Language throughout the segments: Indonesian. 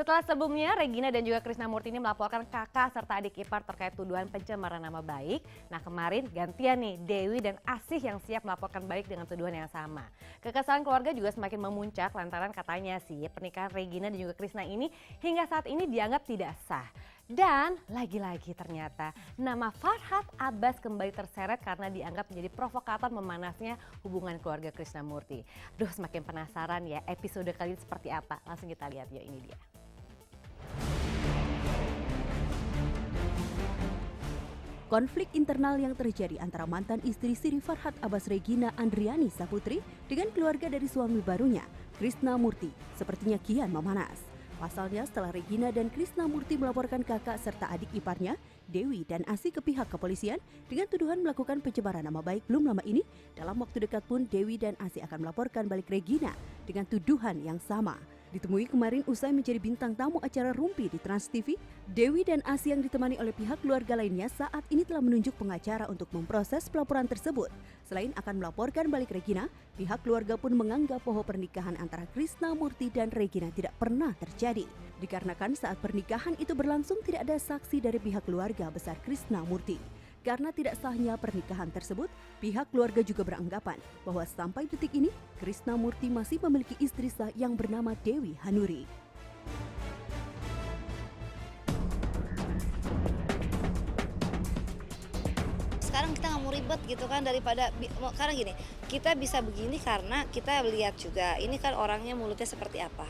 Setelah sebelumnya Regina dan juga Krisnamurti ini melaporkan kakak serta adik ipar terkait tuduhan pencemaran nama baik. Nah kemarin gantian nih Dewi dan Asih yang siap melaporkan balik dengan tuduhan yang sama. Kekesalan keluarga juga semakin memuncak lantaran katanya sih pernikahan Regina dan juga Krisna ini hingga saat ini dianggap tidak sah. Dan lagi-lagi ternyata nama Farhad Abbas kembali terseret karena dianggap menjadi provokator memanasnya hubungan keluarga Krisnamurti. Duh semakin penasaran ya episode kali ini seperti apa. Langsung kita lihat ya, ini dia. Konflik internal yang terjadi antara mantan istri Sri Farhad Abbas Regina Andriani Saputri dengan keluarga dari suami barunya, Krisnamurti, sepertinya kian memanas. Pasalnya setelah Regina dan Krisnamurti melaporkan kakak serta adik iparnya, Dewi dan Asih ke pihak kepolisian dengan tuduhan melakukan pencemaran nama baik belum lama ini, dalam waktu dekat pun Dewi dan Asih akan melaporkan balik Regina dengan tuduhan yang sama. Ditemui kemarin usai menjadi bintang tamu acara Rumpi di Trans TV, Dewi dan Asih yang ditemani oleh pihak keluarga lainnya saat ini telah menunjuk pengacara untuk memproses pelaporan tersebut. Selain akan melaporkan balik Regina, pihak keluarga pun menganggap bahwa pernikahan antara Krisnamurti dan Regina tidak pernah terjadi. Dikarenakan saat pernikahan itu berlangsung tidak ada saksi dari pihak keluarga besar Krisnamurti. Karena tidak sahnya pernikahan tersebut, pihak keluarga juga beranggapan bahwa sampai detik ini Krisnamurti masih memiliki istri sah yang bernama Dewi Hanuri. Sekarang kita nggak mau ribet gitu kan, daripada karena gini, kita bisa begini karena kita lihat juga ini kan orangnya mulutnya seperti apa.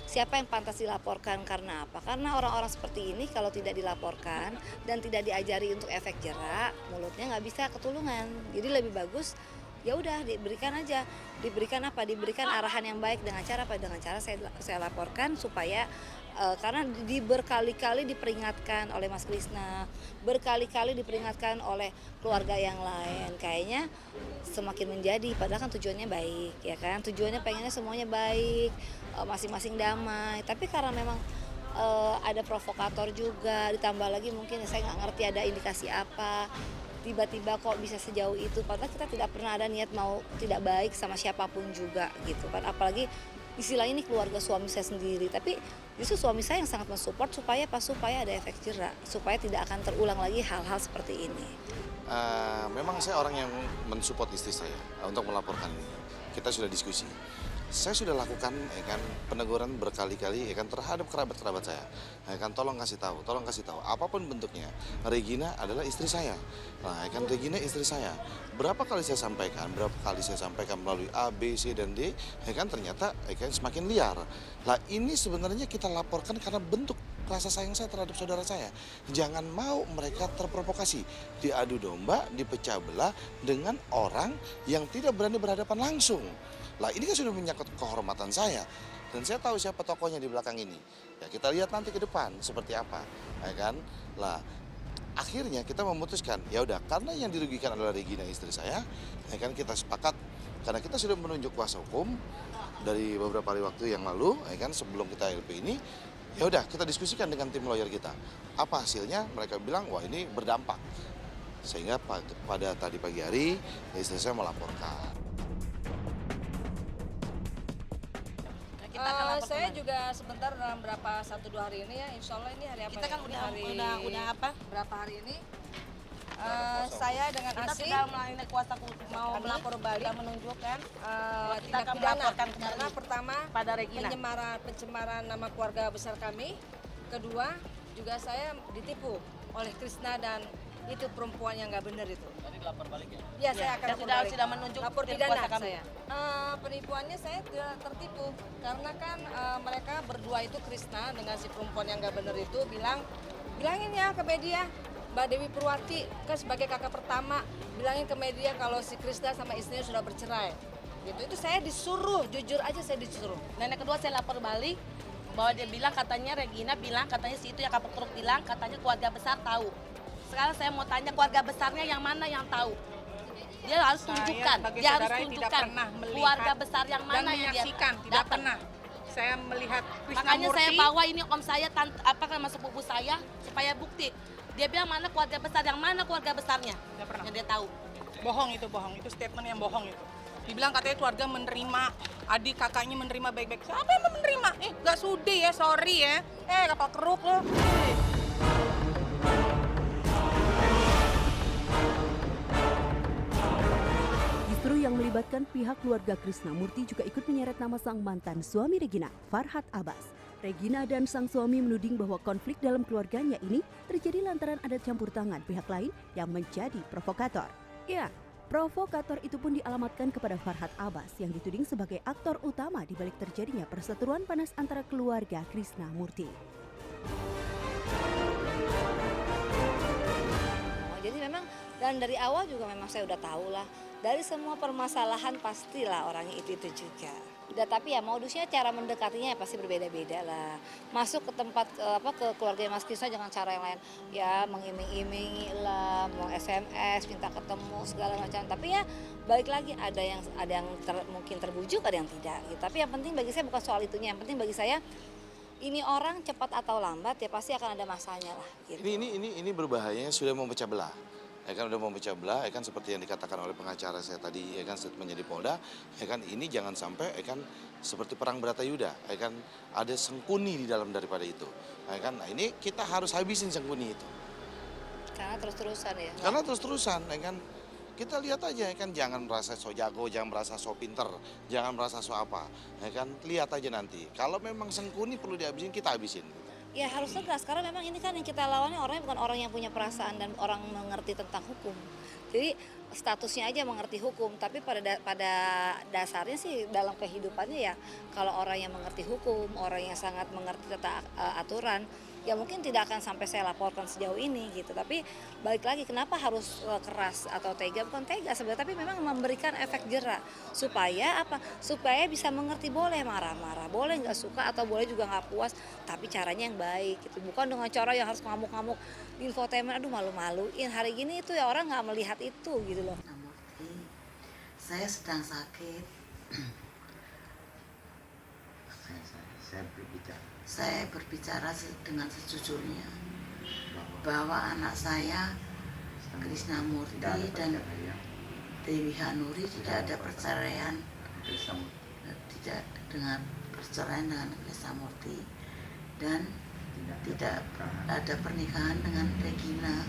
Siapa yang pantas dilaporkan karena apa? Karena orang-orang seperti ini kalau tidak dilaporkan dan tidak diajari untuk efek jerak, mulutnya nggak bisa ketulungan. Jadi lebih bagus ya udah diberikan aja, diberikan apa? Diberikan arahan yang baik dengan cara apa? Dengan cara saya laporkan supaya karena berkali-kali diperingatkan oleh Mas Krisna, berkali-kali diperingatkan oleh keluarga yang lain, kayaknya semakin menjadi, padahal kan tujuannya baik ya kan, tujuannya pengennya semuanya baik, masing-masing damai, tapi karena memang ada provokator juga, ditambah lagi mungkin saya nggak ngerti ada indikasi apa, tiba-tiba kok bisa sejauh itu, padahal kita tidak pernah ada niat mau tidak baik sama siapapun juga gitu kan, apalagi istilahnya ini keluarga suami saya sendiri, tapi justru suami saya yang sangat mensupport supaya ada efek jerak, supaya tidak akan terulang lagi hal-hal seperti ini. Memang saya orang yang mensupport istri saya untuk melaporkan ini. Kita sudah diskusi. Saya sudah lakukan peneguran berkali-kali terhadap kerabat-kerabat saya. Tolong kasih tahu, apapun bentuknya. Regina adalah istri saya. Nah, Regina istri saya. Berapa kali saya sampaikan melalui A, B, C dan D, ternyata semakin liar. Lah ini sebenarnya kita laporkan karena bentuk rasa sayang saya terhadap saudara saya. Jangan mau mereka terprovokasi, diadu domba, dipecah belah dengan orang yang tidak berani berhadapan langsung. Lah ini kan sudah menyangkut kehormatan saya. Dan saya tahu siapa tokohnya di belakang ini. Ya kita lihat nanti ke depan seperti apa. Lah akhirnya kita memutuskan, ya udah karena yang dirugikan adalah Regina istri saya, kita sepakat karena kita sudah menunjuk kuasa hukum dari beberapa hari waktu yang lalu, sebelum kita LP ini, ya udah kita diskusikan dengan tim lawyer kita. Apa hasilnya? Mereka bilang wah ini berdampak. Sehingga pada tadi pagi hari istri saya melaporkan. Saya juga sebentar dalam berapa 1-2 hari ini ya, insya Allah ini hari apa? Kita kan udah apa? Berapa hari ini? Saya dengan Asih mau melapor balik, kita menunjukkan tindak pidana karena pertama pada Regina pencemaran nama keluarga besar kami, kedua juga saya ditipu oleh Krisna dan itu perempuan yang nggak benar itu. Tadi lapor balik ya? Iya, saya akan lapor balik. Sudah menunjuk lapor tim pidana kuasa kami. saya. Penipuannya saya tidak tertipu karena kan mereka berdua itu Krisna dengan si perempuan yang nggak benar itu bilangin ya ke media, Mbak Dewi Purwati kan sebagai kakak pertama bilangin ke media kalau si Krisna sama istrinya sudah bercerai. Gitu. Itu saya disuruh, jujur aja saya disuruh. Dan yang kedua saya lapor balik bahwa dia bilang katanya Regina bilang katanya si itu yang kapok truk bilang katanya keluarga besar tahu. Sekarang saya mau tanya keluarga besarnya yang mana yang tahu? Dia harus tunjukkan, keluarga besar yang mana yang dia tidak pernah. Saya melihat Krisnamurti. Makanya saya bawa ini om saya, sama sepupu saya supaya bukti. Dia bilang mana keluarga besar, yang mana keluarga besarnya? Tidak pernah. Yang dia tahu. Bohong itu statement yang bohong itu. Dibilang katanya keluarga menerima, adik kakaknya menerima baik-baik. Siapa yang menerima? Nggak sudi ya, sorry ya. Kapal keruk lo. Justru yang melibatkan pihak keluarga Krisnamurti juga ikut menyeret nama sang mantan suami Regina, Farhad Abbas. Regina dan sang suami menuding bahwa konflik dalam keluarganya ini terjadi lantaran ada campur tangan pihak lain yang menjadi provokator. Ya, provokator itu pun dialamatkan kepada Farhad Abbas yang dituding sebagai aktor utama di balik terjadinya perseteruan panas antara keluarga Krisnamurti. Jadi memang dan dari awal juga memang saya udah tahu lah, dari semua permasalahan pastilah orangnya itu juga. Tapi ya modusnya, cara mendekatinya ya pasti berbeda-beda lah. Masuk ke tempat ke keluarga Mas Krisna dengan cara yang lain, ya mengiming-imingi lah, mau SMS, minta ketemu segala macam. Tapi ya balik lagi ada yang mungkin terbujuk, ada yang tidak. Gitu. Tapi yang penting bagi saya bukan soal itunya, yang penting bagi saya ini orang cepat atau lambat ya pasti akan ada masanya lah. Gitu. Ini berbahayanya sudah memecah belah. Ya kan udah memecah belah, ya kan seperti yang dikatakan oleh pengacara saya tadi, ya kan statementnya di Polda, ya kan ini jangan sampai, ya kan seperti perang Bratayuda, ya kan ada sengkuni di dalam daripada itu, ya kan. Nah ini kita harus habisin sengkuni itu. Karena terus-terusan ya. Karena terus-terusan, ya kan. Kita lihat aja, ya kan, jangan merasa so jago, jangan merasa so pinter, jangan merasa so apa, ya kan. Lihat aja nanti. Kalau memang sengkuni perlu dihabisin, kita habisin. Ya harus tegas karena memang ini kan yang kita lawannya orangnya bukan orang yang punya perasaan dan orang mengerti tentang hukum. Jadi statusnya aja mengerti hukum, tapi pada dasarnya sih dalam kehidupannya ya kalau orang yang mengerti hukum, orang yang sangat mengerti tentang aturan, ya mungkin tidak akan sampai saya laporkan sejauh ini gitu. Tapi balik lagi kenapa harus keras atau tega, bukan tega sebenarnya, tapi memang memberikan efek jerak supaya apa? Supaya bisa mengerti, boleh marah-marah, boleh nggak suka atau boleh juga nggak puas, tapi caranya yang baik gitu. Bukan dengan cara yang harus ngamuk-ngamuk di infotainment, aduh malu-maluin. Hari gini itu ya orang nggak melihat itu gitu loh. Murti, saya sedang sakit. Saya berbicara dengan sejujurnya bahwa anak saya Krisnamurti dan Dewi Hanuri tidak ada perceraian, tidak dengan perceraian dengan Krisnamurti dan tidak ada pernikahan dengan Regina.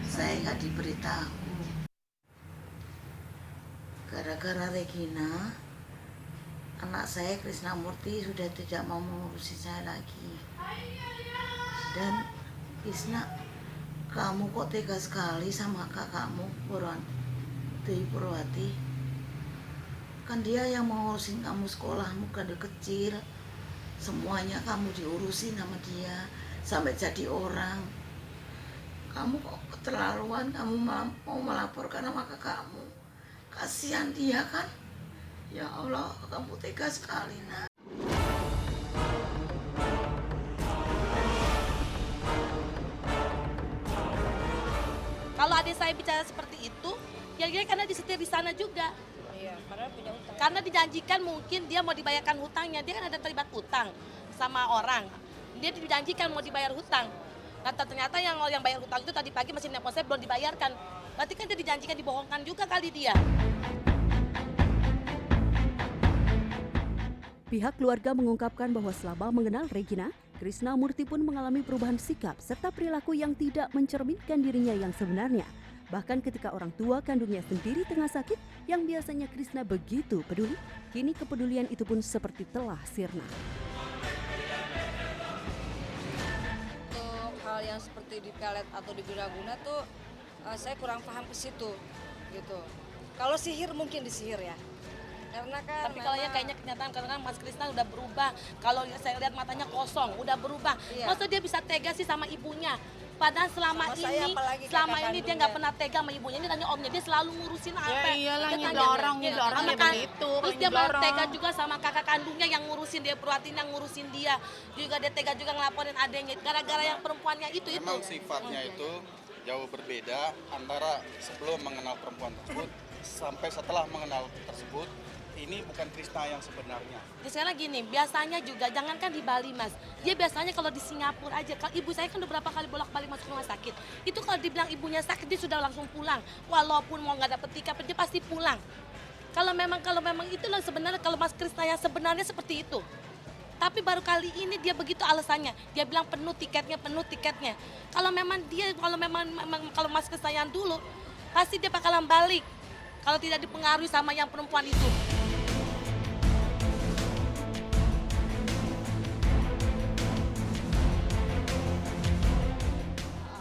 Saya nggak diberitahu. Gara-gara Regina, anak saya Krisnamurti sudah tidak mau mengurusi saya lagi. Dan Krisna, kamu kok tega sekali sama kakakmu Dewi Purwati? Kan dia yang mau ngurusin kamu sekolahmu dari kecil. Semuanya kamu diurusin sama dia sampai jadi orang. Kamu kok keterlaluan, kamu mau melaporkan sama kakakmu. Kasihan dia kan? Ya Allah, kamu tega sekali, nak. Kalau adik saya bicara seperti itu, ya karena disetir di sana juga. Iya, karena punya utang. Karena dijanjikan mungkin dia mau dibayarkan hutangnya, dia kan ada terlibat hutang sama orang. Dia dijanjikan mau dibayar hutang. Nah ternyata yang bayar hutang itu tadi pagi masih nelpon saya belum dibayarkan. Berarti kan dia dijanjikan dibohongkan juga kali dia. Pihak keluarga mengungkapkan bahwa selama mengenal Regina, Krisnamurti pun mengalami perubahan sikap serta perilaku yang tidak mencerminkan dirinya yang sebenarnya. Bahkan ketika orang tua kandungnya sendiri tengah sakit, yang biasanya Krisna begitu peduli, kini kepedulian itu pun seperti telah sirna. Untuk hal yang seperti di pelet atau di guna tuh saya kurang paham ke situ gitu. Kalau sihir mungkin disihir ya. Karena kan tapi kalau ya kayaknya kenyataan karena Mas Krisna udah berubah. Kalau saya lihat matanya kosong, udah berubah. Iya. Maksudnya dia bisa tega sih sama ibunya. Padahal selama Sama saya, ini apalagi dia kakak nggak kandungnya. pernah tega sama ibunya. Ini tanya omnya, dia selalu ngurusin apa. Ya iyalah, Dia tanya, ngedorong ya, ya sama kan. begitu. Terus dia mau tega juga sama kakak kandungnya yang ngurusin dia, Purwatin yang ngurusin dia. Juga dia tega juga ngelaporin adanya. Gara-gara yang perempuannya itu. Memang sifatnya itu jauh berbeda antara sebelum mengenal perempuan tersebut sampai setelah mengenal tersebut. Ini bukan Krisna yang sebenarnya. Jadi sekarang gini, biasanya juga jangankan di Bali Mas, dia biasanya kalau di Singapura aja. Kalau ibu saya kan udah berapa kali bolak-balik masuk rumah sakit. Itu kalau dibilang ibunya sakit dia sudah langsung pulang. Walaupun mau nggak dapet tiket dia pasti pulang. Kalau memang itulah sebenarnya kalau Mas Krisna yang sebenarnya seperti itu. Tapi baru kali ini dia begitu alasannya. Dia bilang penuh tiketnya. Kalau kalau Mas Krisna yang dulu pasti dia bakalan balik. Kalau tidak dipengaruhi sama yang perempuan itu.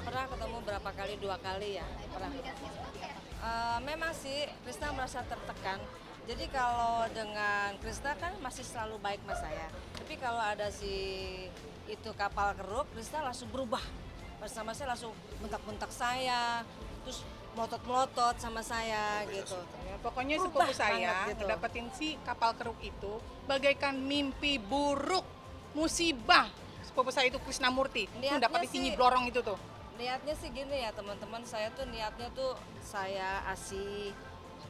Pernah ketemu berapa kali, 2 kali ya. Pernah. Memang sih Krisna merasa tertekan. Jadi kalau dengan Krisna kan masih selalu baik sama saya. Tapi kalau ada si itu kapal keruk, Krisna langsung berubah. Bersama saya langsung bentak-bentak saya, terus melotot-melotot sama saya gitu. Ya, pokoknya Berubah sepupu saya banget gitu. dapetin si kapal keruk itu bagaikan mimpi buruk, musibah. Sepupu saya itu Krisnamurti, itu Niatnya dapat sih- isinya blorong itu tuh. Niatnya sih gini ya teman-teman, saya tuh niatnya tuh saya ASI,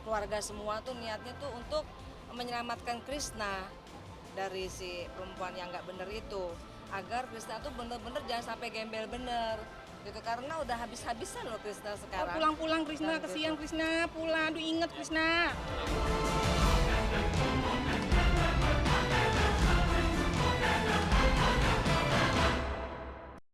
keluarga semua tuh niatnya tuh untuk menyelamatkan Krisna dari si perempuan yang nggak bener itu, agar Krisna tuh bener-bener jangan sampai gembel bener gitu, karena udah habis-habisan loh Krisna Oh, sekarang. pulang-pulang Krisna, Dan kesian gitu. Krisna, pulang, aduh inget Krisna.